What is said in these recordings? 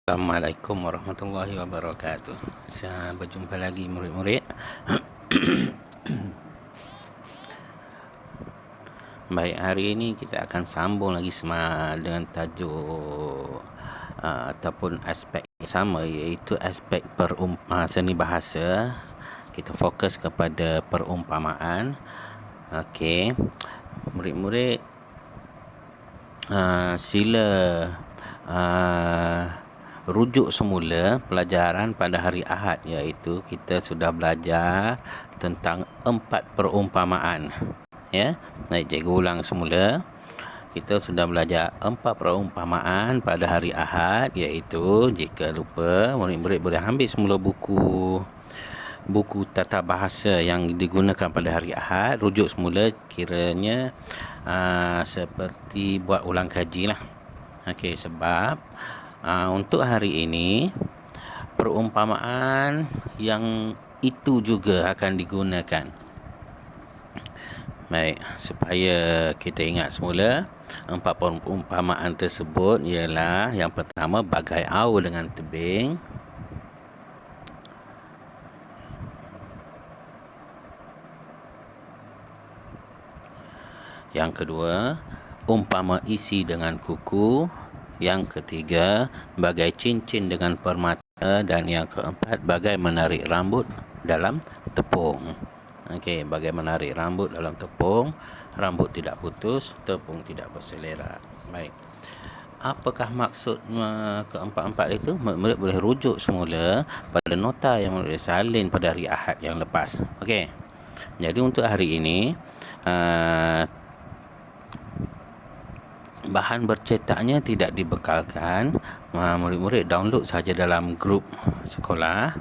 Assalamualaikum warahmatullahi wabarakatuh. Saya berjumpa lagi murid-murid. Baik, hari ini kita akan sambung lagi dengan tajuk ataupun aspek yang sama, iaitu aspek seni bahasa. Kita fokus kepada perumpamaan. Okey, murid-murid, sila rujuk semula pelajaran pada hari Ahad, iaitu kita sudah belajar tentang 4 perumpamaan. Ya, baik, cikgu ulang semula. Kita sudah belajar 4 perumpamaan pada hari Ahad, iaitu jika lupa murid-murid boleh ambil semula buku tata bahasa yang digunakan pada hari Ahad, rujuk semula, kiranya seperti buat ulang kaji lah. Okey, sebab untuk hari ini perumpamaan yang itu juga akan digunakan. Baik, supaya kita ingat semula, 4 perumpamaan tersebut ialah, yang pertama, bagai au dengan tebing. Yang kedua, umpama isi dengan kuku. Yang ketiga, bagai cincin dengan permata. Dan yang keempat, bagai menarik rambut dalam tepung. Okey, bagai menarik rambut dalam tepung, rambut tidak putus, tepung tidak berselera. Baik, apakah maksud keempat-empat itu? Murid boleh rujuk semula pada nota yang murid salin pada hari Ahad yang lepas. Okey, jadi untuk hari ini bahan bercetaknya tidak dibekalkan. Murid-murid download saja dalam grup sekolah.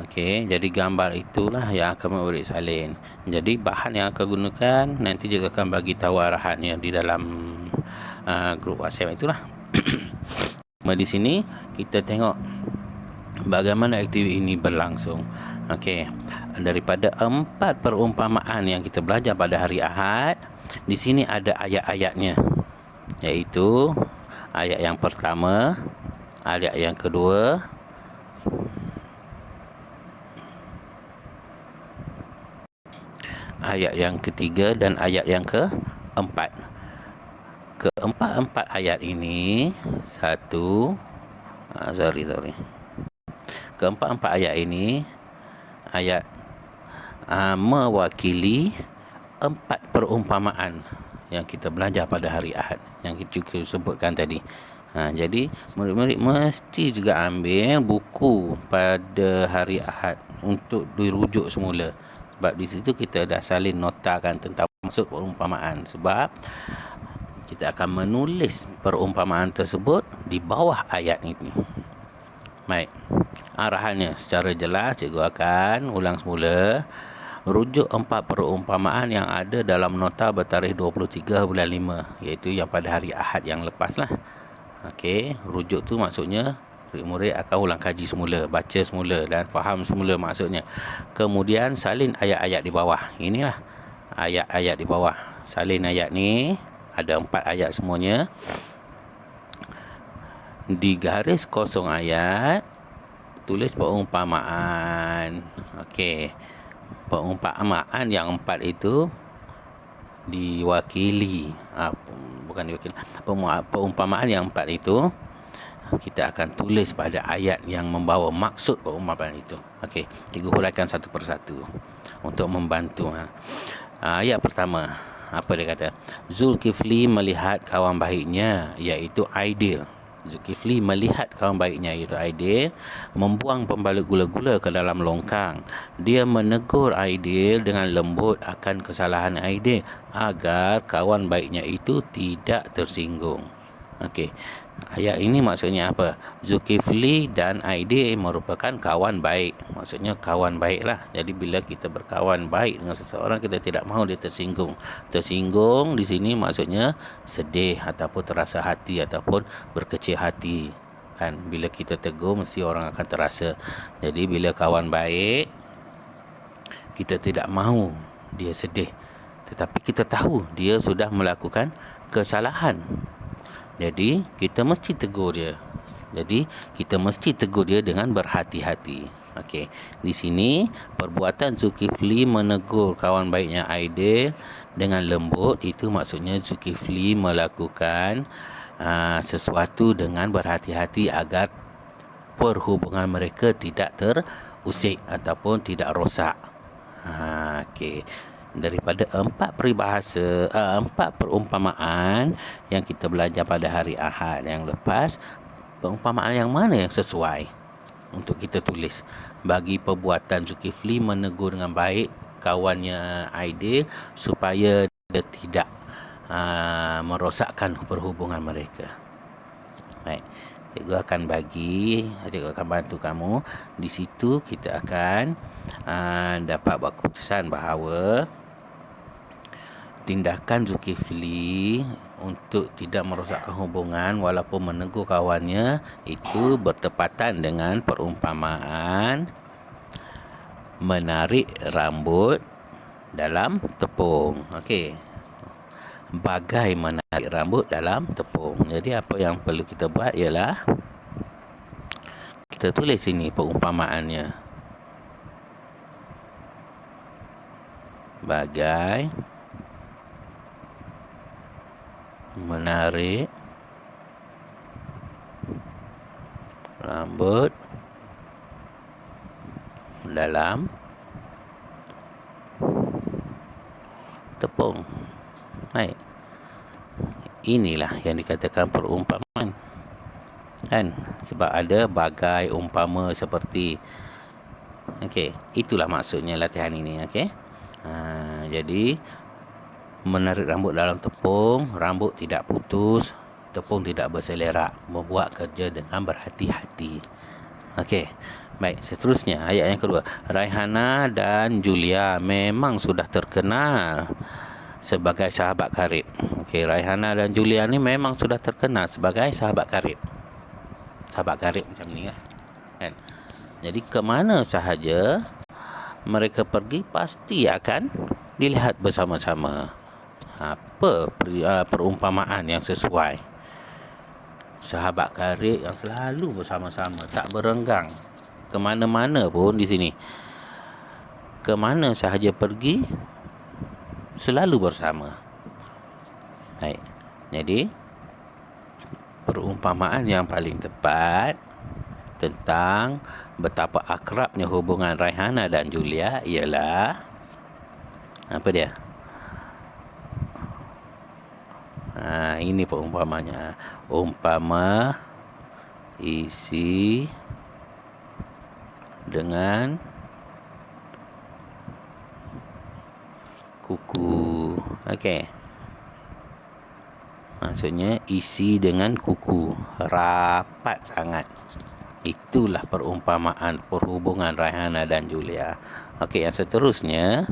Okey, jadi gambar itulah yang akan murid salin. Jadi bahan yang akan gunakan nanti juga akan bagi tahu arahannya di dalam grup WhatsApp itulah. Di sini kita tengok bagaimana aktiviti ini berlangsung. Okey, daripada 4 perumpamaan yang kita belajar pada hari Ahad, di sini ada ayat-ayatnya, iaitu ayat yang pertama, ayat yang kedua, ayat yang ketiga, dan ayat yang keempat. Keempat-empat ayat ini keempat-empat ayat ini mewakili 4 perumpamaan yang kita belajar pada hari Ahad, yang kita sebutkan tadi. Jadi murid-murid mesti juga ambil buku pada hari Ahad untuk dirujuk semula. Sebab di situ kita dah salin notakan tentang maksud perumpamaan. Sebab kita akan menulis perumpamaan tersebut di bawah ayat ini. Baik, arahannya secara jelas cikgu akan ulang semula. Rujuk 4 perumpamaan yang ada dalam nota bertarikh 23 bulan 5, iaitu yang pada hari Ahad yang lepas lah. Okey, rujuk tu maksudnya murid-murid akan ulang kaji semula, baca semula dan faham semula maksudnya. Kemudian salin ayat-ayat di bawah. Inilah ayat-ayat di bawah. Salin ayat ni, ada 4 ayat semuanya. Di garis kosong ayat tulis perumpamaan. Okey, perumpamaan yang 4 itu diwakili, perumpamaan yang 4 itu kita akan tulis pada ayat yang membawa maksud perumpamaan itu. Okey, cikgu huraikan satu persatu untuk membantu. Ayat pertama, apa dia kata? Zulkifli melihat kawan baiknya, iaitu Aidil. Zulkifli melihat kawan baiknya, iaitu Aidil, membuang pembalut gula-gula ke dalam longkang. Dia menegur Aidil dengan lembut akan kesalahan Aidil agar kawan baiknya itu tidak tersinggung. Okey, ayat ini maksudnya apa? Zulkifli dan Aidil merupakan kawan baik. Maksudnya kawan baik lah. Jadi bila kita berkawan baik dengan seseorang, kita tidak mahu dia tersinggung. Tersinggung di sini maksudnya sedih ataupun terasa hati ataupun berkecil hati. Kan, bila kita tegur mesti orang akan terasa. Jadi bila kawan baik, kita tidak mahu dia sedih. Tetapi kita tahu dia sudah melakukan kesalahan. Jadi kita mesti tegur dia. Jadi kita mesti tegur dia dengan berhati-hati. Okey, di sini perbuatan Zulkifli menegur kawan baiknya Aidil dengan lembut, itu maksudnya Zulkifli melakukan sesuatu dengan berhati-hati agar perhubungan mereka tidak terusik ataupun tidak rosak. Okey. Daripada 4 peribahasa, 4 perumpamaan yang kita belajar pada hari Ahad yang lepas, perumpamaan yang mana yang sesuai untuk kita tulis bagi perbuatan Zulkifli menegur dengan baik kawannya Aidil supaya dia tidak merosakkan perhubungan mereka. Baik, cikgu akan bantu kamu. Di situ kita akan dapat buat keputusan bahawa tindakan Zulkifli untuk tidak merosakkan hubungan walaupun menegur kawannya itu bertepatan dengan perumpamaan menarik rambut dalam tepung. Okey. Bagai menarik rambut dalam tepung. Jadi apa yang perlu kita buat ialah kita tulis sini perumpamaannya. Bagai menarik rambut dalam tepung. Baik. Inilah yang dikatakan perumpamaan. Kan? Sebab ada bagai umpama seperti. Okey, itulah maksudnya latihan ini, okey. Jadi menarik rambut dalam tepung, rambut tidak putus, tepung tidak berselerak, membuat kerja dengan berhati-hati. Okey. Baik, seterusnya ayat yang kedua. Raihana dan Julia memang sudah terkenal sebagai sahabat karib. Okey, Raihana dan Julia ni memang sudah terkenal sebagai sahabat karib. Sahabat karib macam ni kan. Jadi ke mana sahaja mereka pergi pasti akan dilihat bersama-sama. Apa perumpamaan yang sesuai? Sahabat karib yang selalu bersama-sama, tak berenggang ke mana-mana pun di sini. Ke mana sahaja pergi selalu bersama. Baik. Jadi perumpamaan yang paling tepat tentang betapa akrabnya hubungan Raihana dan Julia ialah apa dia? Ini perumpamanya. Umpama isi dengan kuku. Okey. Maksudnya isi dengan kuku rapat sangat. Itulah perumpamaan perhubungan Raihana dan Julia. Okey, yang seterusnya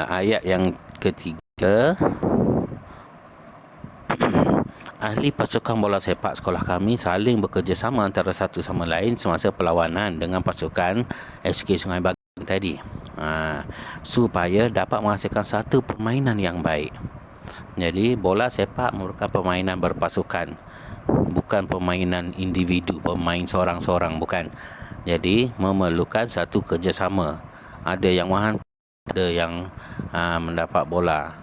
ayat yang ketiga. Ahli pasukan bola sepak sekolah kami saling bekerjasama antara satu sama lain semasa perlawanan dengan pasukan SK Sungai Bagong tadi, supaya dapat menghasilkan satu permainan yang baik. Jadi bola sepak merupakan permainan berpasukan, bukan permainan individu, pemain seorang-seorang, bukan. Jadi memerlukan satu kerjasama. Ada yang mahan, ada yang mendapat bola.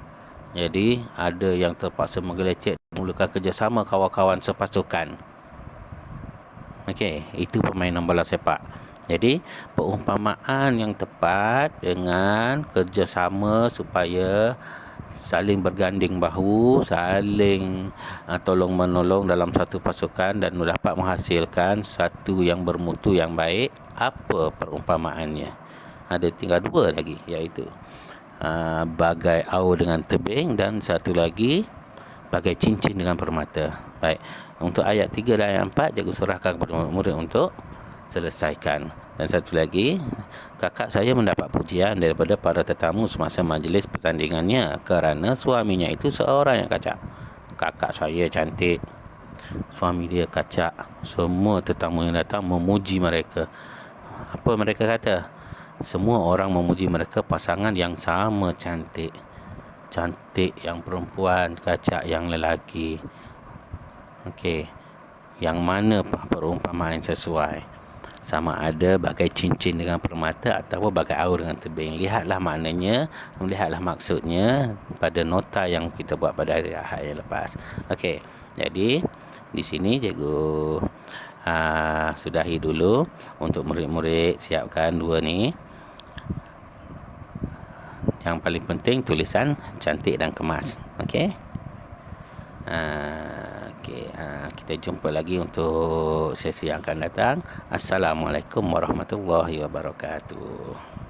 Jadi ada yang terpaksa menggelecek, memerlukan kerjasama kawan-kawan sepasukan. Okey, itu permainan bola sepak. Jadi perumpamaan yang tepat dengan kerjasama supaya saling berganding bahu, saling tolong menolong dalam satu pasukan dan dapat menghasilkan satu yang bermutu yang baik. Apa perumpamaannya? Ada tinggal dua lagi, iaitu bagai au dengan tebing dan satu lagi bagai cincin dengan permata. Baik, untuk ayat 3 dan ayat 4 cikgu serahkan kepada murid untuk selesaikan. Dan satu lagi, kakak saya mendapat pujian daripada para tetamu semasa majlis pertandingannya kerana suaminya itu seorang yang kacak. Kakak saya cantik, suami dia kacak. Semua tetamu yang datang memuji mereka. Apa mereka kata? Semua orang memuji mereka pasangan yang sama cantik. Cantik yang perempuan, kacak yang lelaki. Okey. Yang mana perumpamaan sesuai? Sama ada bagai cincin dengan permata ataupun bagai aur dengan tebing. Lihatlah maknanya, lihatlah maksudnya pada nota yang kita buat pada hari Ahad yang lepas. Okey. Jadi di sini cikgu sudahi dulu. Untuk murid-murid siapkan dua ni. Yang paling penting tulisan cantik dan kemas. Okey. Kita jumpa lagi untuk sesi yang akan datang. Assalamualaikum warahmatullahi wabarakatuh.